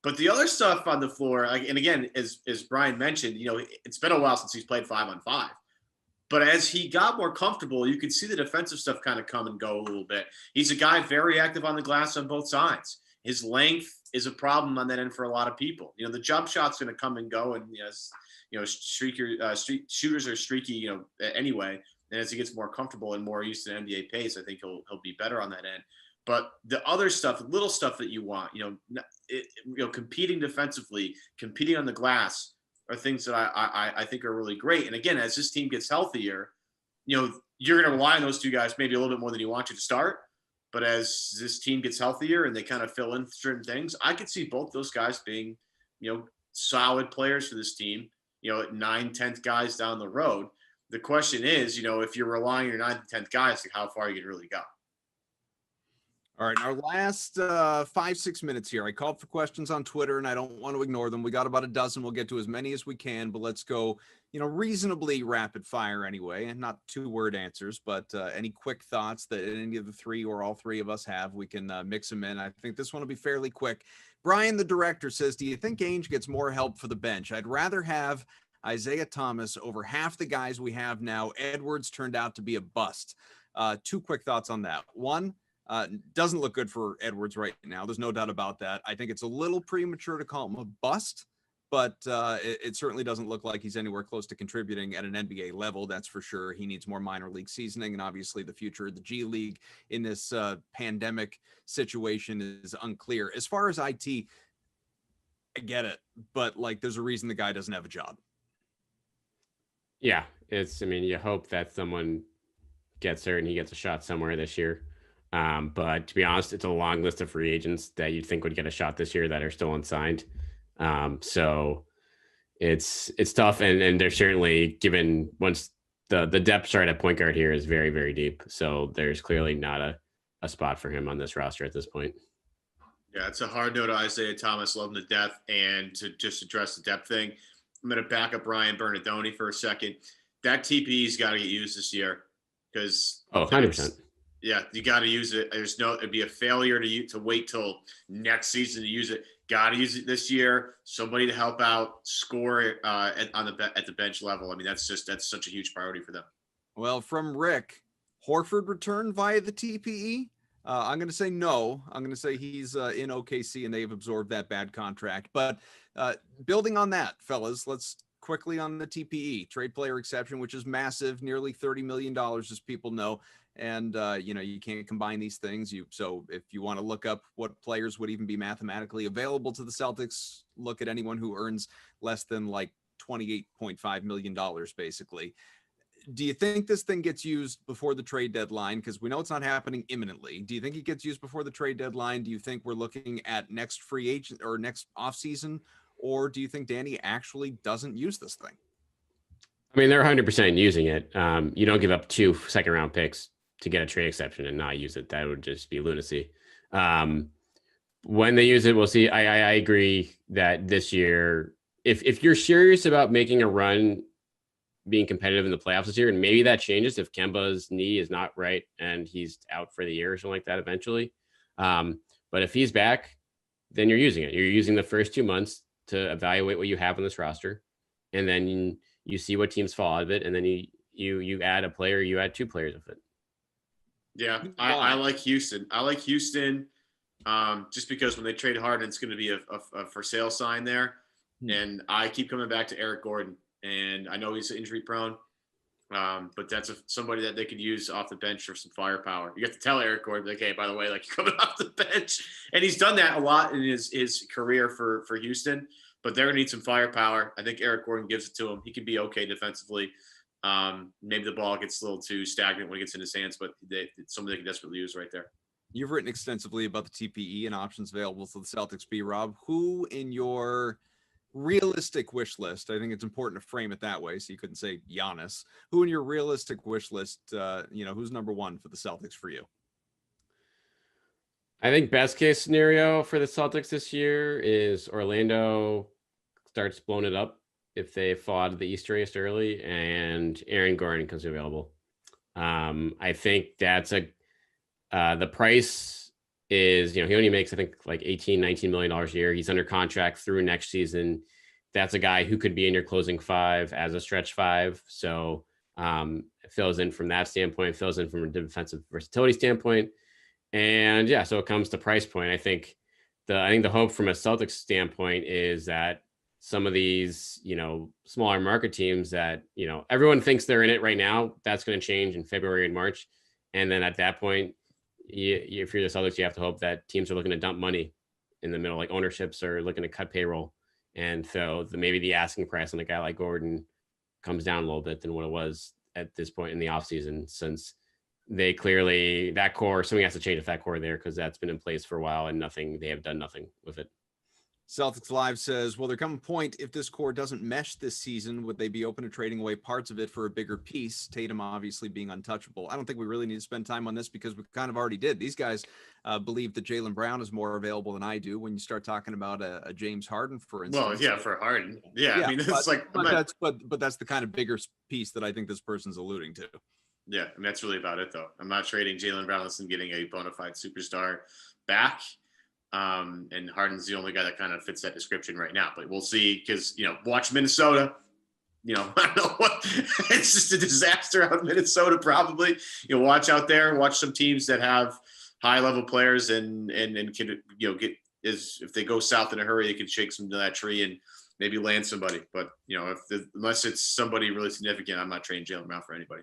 But the other stuff on the floor, and again, as Brian mentioned, it's been a while since he's played 5-on-5. But as he got more comfortable, you could see the defensive stuff kind of come and go a little bit. He's a guy very active on the glass on both sides. His length is a problem on that end for a lot of people. The jump shot's going to come and go, and shooters are streaky, anyway. And as he gets more comfortable and more used to NBA pace, I think he'll be better on that end. But the other stuff, little stuff that you want, competing defensively, competing on the glass, are things that I think are really great. And again, as this team gets healthier, you're going to rely on those 2 guys maybe a little bit more than you want you to start. But as this team gets healthier and they kind of fill in certain things, I could see both those guys being, solid players for this team, 9th, 10th guys down the road. The question is, if you're relying on your 9th and 10th guys, like how far you can really go. All right, in our last 5-6 minutes here, I called for questions on Twitter, and I don't want to ignore them. We got about a dozen. We'll get to as many as we can, but let's go, reasonably rapid fire anyway, and not 2-word answers, but any quick thoughts that any of the three or all three of us have, we can mix them in. I think this one will be fairly quick. Brian, the director, says, do you think Ainge gets more help for the bench? I'd rather have Isaiah Thomas over half the guys we have now. Edwards turned out to be a bust. 2 quick thoughts on that. One, doesn't look good for Edwards right now. There's no doubt about that. I think it's a little premature to call him a bust, but it certainly doesn't look like he's anywhere close to contributing at an NBA level. That's for sure. He needs more minor league seasoning, and obviously the future of the G League in this pandemic situation is unclear. As far as IT, I get it, but there's a reason the guy doesn't have a job. Yeah, you hope that someone gets hurt and he gets a shot somewhere this year. But to be honest, it's a long list of free agents that you'd think would get a shot this year that are still unsigned. So it's tough. And they're certainly given once the depth chart at point guard here is very, very deep. So there's clearly not a spot for him on this roster at this point. Yeah, it's a hard no to Isaiah Thomas. Love him to death. And to just address the depth thing, I'm going to back up Ryan Bernardoni for a second. That TPE's got to get used this year because 100%. Yeah, you got to use it. It'd be a failure to wait till next season to use it. Got to use it this year. Somebody to help out, score at the bench level. That's such a huge priority for them. Well, from Rick, Horford returned via the TPE. I'm going to say no. I'm going to say he's in OKC and they've absorbed that bad contract. But building on that, fellas, let's quickly on the TPE, trade player exception, which is massive, nearly $30 million, as people know. And, you can't combine these things. So if you want to look up what players would even be mathematically available to the Celtics, look at anyone who earns less than $28.5 million, basically. Do you think this thing gets used before the trade deadline? Because we know it's not happening imminently. Do you think it gets used before the trade deadline? Do you think we're looking at next free agent or next offseason? Or do you think Danny actually doesn't use this thing? They're 100% using it. You don't give up 2 second-round picks to get a trade exception and not use it. That would just be lunacy. When they use it, we'll see. I agree that this year, if you're serious about making a run, being competitive in the playoffs this year, and maybe that changes if Kemba's knee is not right and he's out for the year or something like that eventually. But if he's back, then you're using it. You're using the first 2 months to evaluate what you have on this roster, and then you see what teams fall out of it, and then you add a player, you add 2 players of it. Yeah, I like Houston. I like Houston just because when they trade Harden, it's going to be a for sale sign there. And I keep coming back to Eric Gordon, and I know he's injury prone, but that's somebody that they could use off the bench for some firepower. You have to tell Eric Gordon, hey, by the way, you're coming off the bench. And he's done that a lot in his career for Houston, but they're going to need some firepower. I think Eric Gordon gives it to him. He can be okay defensively. Maybe the ball gets a little too stagnant when it gets in his hands, but somebody they can desperately use right there. You've written extensively about the TPE and options available to the Celtics. Rob, who in your realistic wish list, I think it's important to frame it that way, so you couldn't say Giannis, who in your realistic wish list, who's number 1 for the Celtics for you? I think best case scenario for the Celtics this year is Orlando starts blowing it up if they fall out of the East race early and Aaron Gordon comes available. I think that's the price is, he only makes, I think, $18-19 million a year. He's under contract through next season. That's a guy who could be in your closing 5 as a stretch 5. So it fills in from that standpoint, fills in from a defensive versatility standpoint. And yeah, so it comes to price point. I think the hope from a Celtics standpoint is that some of these, smaller market teams that, everyone thinks they're in it right now, that's going to change in February and March. And then at that point, if you're the Celtics, you have to hope that teams are looking to dump money in the middle, like ownerships are looking to cut payroll. And so maybe the asking price on a guy like Gordon comes down a little bit than what it was at this point in the offseason, since they clearly, that core, something has to change with that core there because that's been in place for a while and they have done nothing with it. Celtics Live says, will there come a point if this core doesn't mesh this season, would they be open to trading away parts of it for a bigger piece? Tatum obviously being untouchable. I don't think we really need to spend time on this because we kind of already did. These guys believe that Jaylen Brown is more available than I do. When you start talking about a James Harden, for instance. Well, yeah, for Harden. Yeah, I mean, it's but that's the kind of bigger piece that I think this person's alluding to. Yeah, and that's really about it, though. I'm not trading Jaylen Brown unless I'm getting a bona fide superstar back. And Harden's the only guy that kind of fits that description right now. But we'll see because, watch Minnesota. I don't know what. It's just a disaster out in Minnesota, probably. Watch out there. Watch some teams that have high-level players and can, if they go south in a hurry, they can shake some of that tree and maybe land somebody. But, unless it's somebody really significant, I'm not trading Jaylen Brown for anybody.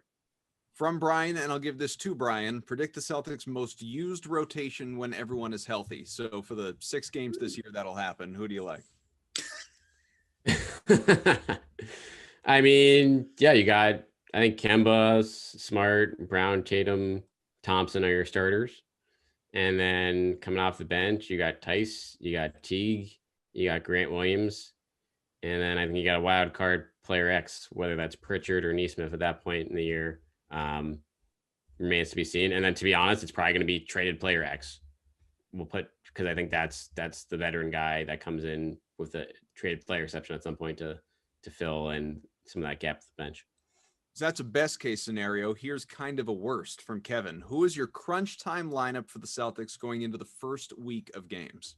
From Brian, and I'll give this to Brian, predict the Celtics' most used rotation when everyone is healthy. So for the 6 games this year, that'll happen. Who do you like? I mean, yeah, you got, I think Kemba, Smart, Brown, Tatum, Thompson are your starters. And then coming off the bench, you got Tice, you got Teague, you got Grant Williams. And then I think you got a wild card player X, whether that's Pritchard or Neesmith at that point in the year. Remains to be seen. And then to be honest, it's probably going to be traded player X. Because I think that's the veteran guy that comes in with the traded player exception at some point to fill in some of that gap at the bench. So that's a best case scenario. Here's kind of a worst from Kevin. Who is your crunch time lineup for the Celtics going into the first week of games?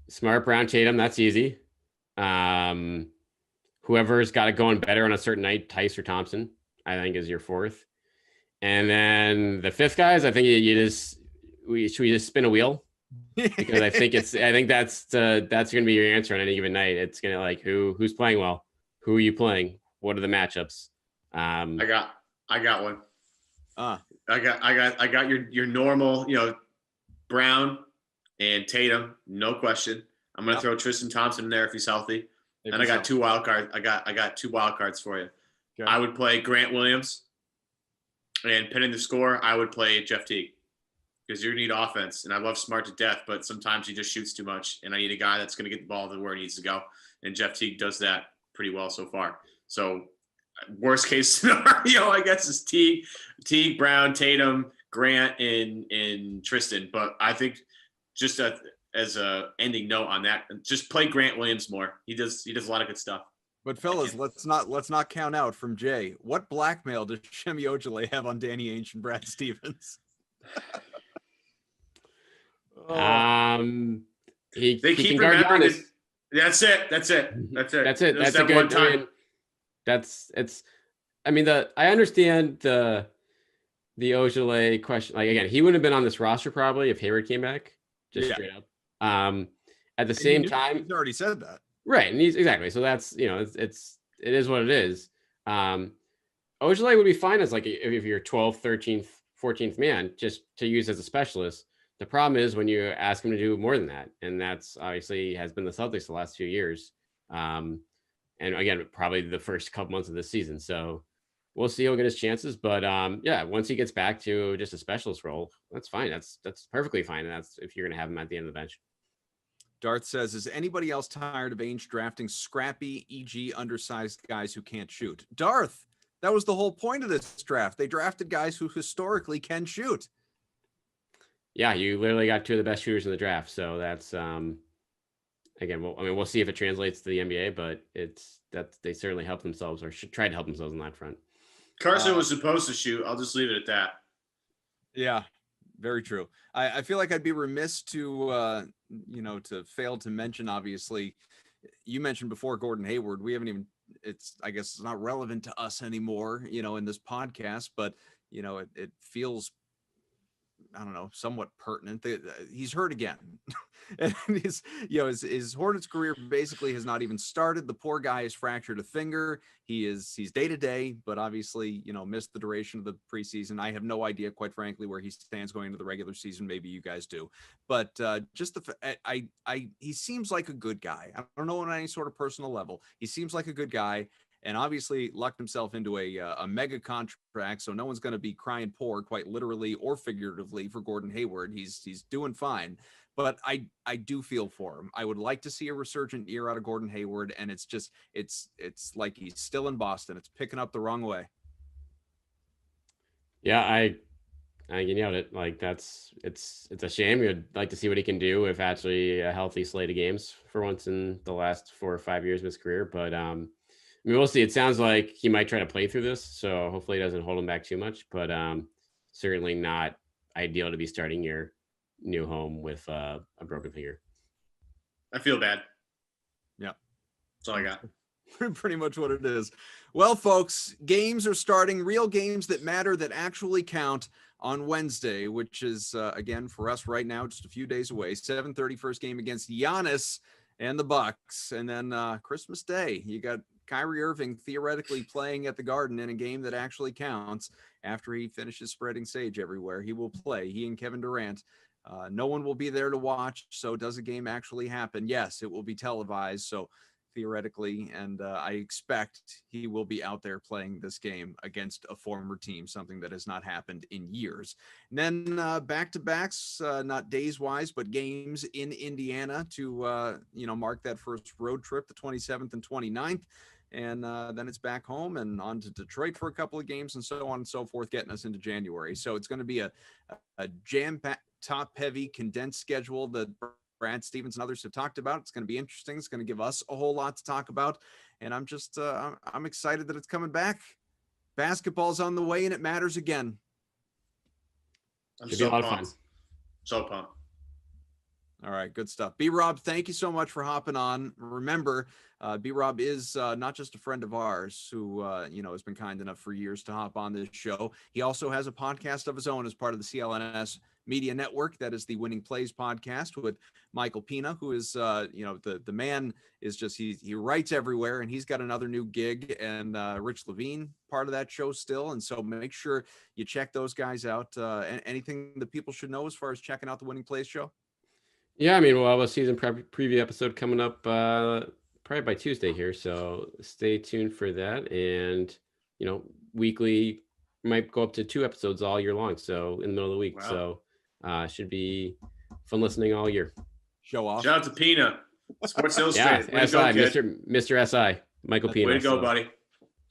Smart, Brown, Tatum. That's easy. Whoever's got it going better on a certain night, Tice or Thompson, I think is your fourth. And then the fifth guys, I think we just spin a wheel because I think that's going to be your answer on any given night. It's going to who's playing well, who are you playing, what are the matchups? I got one. I got your normal, Brown and Tatum, no question. I'm going to throw Tristan Thompson in there if he's healthy. And I got 2 wild cards. I got 2 wild cards for you. Okay. I would play Grant Williams, and pinning the score, I would play Jeff Teague because you need offense. And I love Smart to death, but sometimes he just shoots too much, and I need a guy that's going to get the ball to where it needs to go. And Jeff Teague does that pretty well so far. So worst case scenario, I guess, is Teague, Brown, Tatum, Grant, and Tristan. But I think just as a ending note on that, just play Grant Williams more. He does a lot of good stuff. But fellas, let's not count out from Jay. What blackmail does Shemi Ojale have on Danny Ainge and Brad Stevens? They keep remembering it. That's it. That's a good time. I understand the Ojale question. Like, again, he wouldn't have been on this roster probably if Hayward came back. Straight up. At the same time, he's already said that, right? And he's exactly. So that's it is what it is. Ojale would be fine as if you're 12th, 13th, 14th man, just to use as a specialist. The problem is when you ask him to do more than that, and that's obviously has been the Celtics the last few years. And again, probably the first couple months of this season. So we'll see. He'll get his chances, but once he gets back to just a specialist role, that's fine. That's perfectly fine. And that's if you're going to have him at the end of the bench. Darth says, is anybody else tired of Ainge drafting scrappy, e.g. undersized guys who can't shoot? Darth, that was the whole point of this draft. They drafted guys who historically can shoot. Yeah, you literally got 2 of the best shooters in the draft. So that's again, we'll see if it translates to the NBA, but they certainly help themselves or should try to help themselves on that front. Carson was supposed to shoot. I'll just leave it at that. Yeah, very true. I feel like I'd be remiss to to fail to mention, obviously, you mentioned before Gordon Hayward. We haven't even, I guess it's not relevant to us anymore, in this podcast, but, it feels, I don't know, somewhat pertinent. He's hurt again. And his Hornets career basically has not even started. The poor guy has fractured a finger. He's day to day, but obviously, missed the duration of the preseason. I have no idea, quite frankly, where he stands going into the regular season. Maybe you guys do, but he seems like a good guy. I don't know on any sort of personal level. He seems like a good guy. And obviously lucked himself into a mega contract, so no one's going to be crying poor, quite literally or figuratively, for Gordon Hayward. He's doing fine, but I do feel for him. I would like to see a resurgent year out of Gordon Hayward, and it's like he's still in Boston. It's picking up the wrong way. Yeah, I can yell it. Like it's a shame. You'd like to see what he can do if actually a healthy slate of games for once in the last 4 or 5 years of his career. But I mean, we'll see. It sounds like he might try to play through this, so hopefully it doesn't hold him back too much. But certainly not ideal to be starting your new home with a broken finger. I feel bad. Yeah, that's all I got. Pretty much what it is. Well, folks, games are starting, real games that matter, that actually count on Wednesday, which is, again, for us right now, just a few days away. 7:30 first game against Giannis and the Bucks. And then Christmas Day, you got Kyrie Irving theoretically playing at the Garden in a game that actually counts. After he finishes spreading sage everywhere, he will play. He and Kevin Durant. No one will be there to watch. So does a game actually happen? Yes, it will be televised. So theoretically, and I expect he will be out there playing this game against a former team, something that has not happened in years. And then back-to-backs, not days-wise, but games in Indiana to, mark that first road trip, the 27th and 29th. And then it's back home and on to Detroit for a couple of games and so on and so forth, getting us into January. So it's going to be a jam-packed, top-heavy, condensed schedule that Brad Stevens and others have talked about. It's going to be interesting. It's going to give us a whole lot to talk about. And I'm just, I'm excited that it's coming back. Basketball's on the way and it matters again. I'm so pumped. So pumped. All right, good stuff. B-Rob, thank you so much for hopping on. Remember, B-Rob is not just a friend of ours who, has been kind enough for years to hop on this show. He also has a podcast of his own as part of the CLNS Media Network. That is the Winning Plays podcast with Michael Pina, who is, the man is just, he writes everywhere, and he's got another new gig, and Rich Levine, part of that show still. And so make sure you check those guys out. And anything that people should know as far as checking out the Winning Plays show? Yeah, I mean, we'll have a season preview episode coming up probably by Tuesday here, so stay tuned for that. And weekly might go up to 2 episodes all year long, so in the middle of the week. Wow. So should be fun listening all year. Show off. Shout out to Pina, Sports Illustrated. Yeah, SI, Mr. SI, Michael Pina. Way to go, buddy.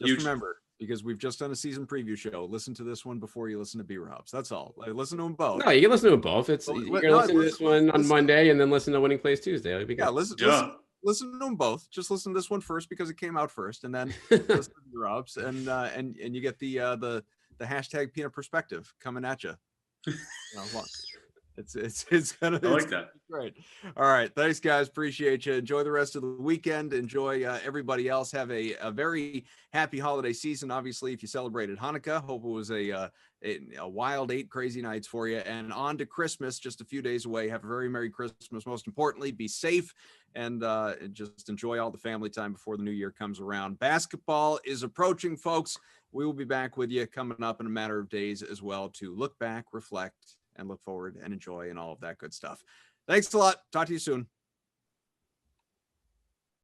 Just remember, because we've just done a season preview show, listen to this one before you listen to B-Rob's. That's all. Listen to them both. No, you can listen to them both. You're going to listen to this one on Monday and then listen to Winning Plays Tuesday. Listen to them both. Just listen to this one first because it came out first, and then listen to B-Rob's, and you get the hashtag Pina perspective coming at you. It's gonna. I like that. Great. All right, thanks guys. Appreciate you. Enjoy the rest of the weekend. Enjoy everybody else. Have a very happy holiday season. Obviously, if you celebrated Hanukkah, hope it was a wild 8 crazy nights for you. And on to Christmas, just a few days away. Have a very Merry Christmas. Most importantly, be safe and just enjoy all the family time before the new year comes around. Basketball is approaching, folks. We will be back with you coming up in a matter of days as well to look back, reflect, and look forward and enjoy and all of that good stuff. Thanks a lot. Talk to you soon.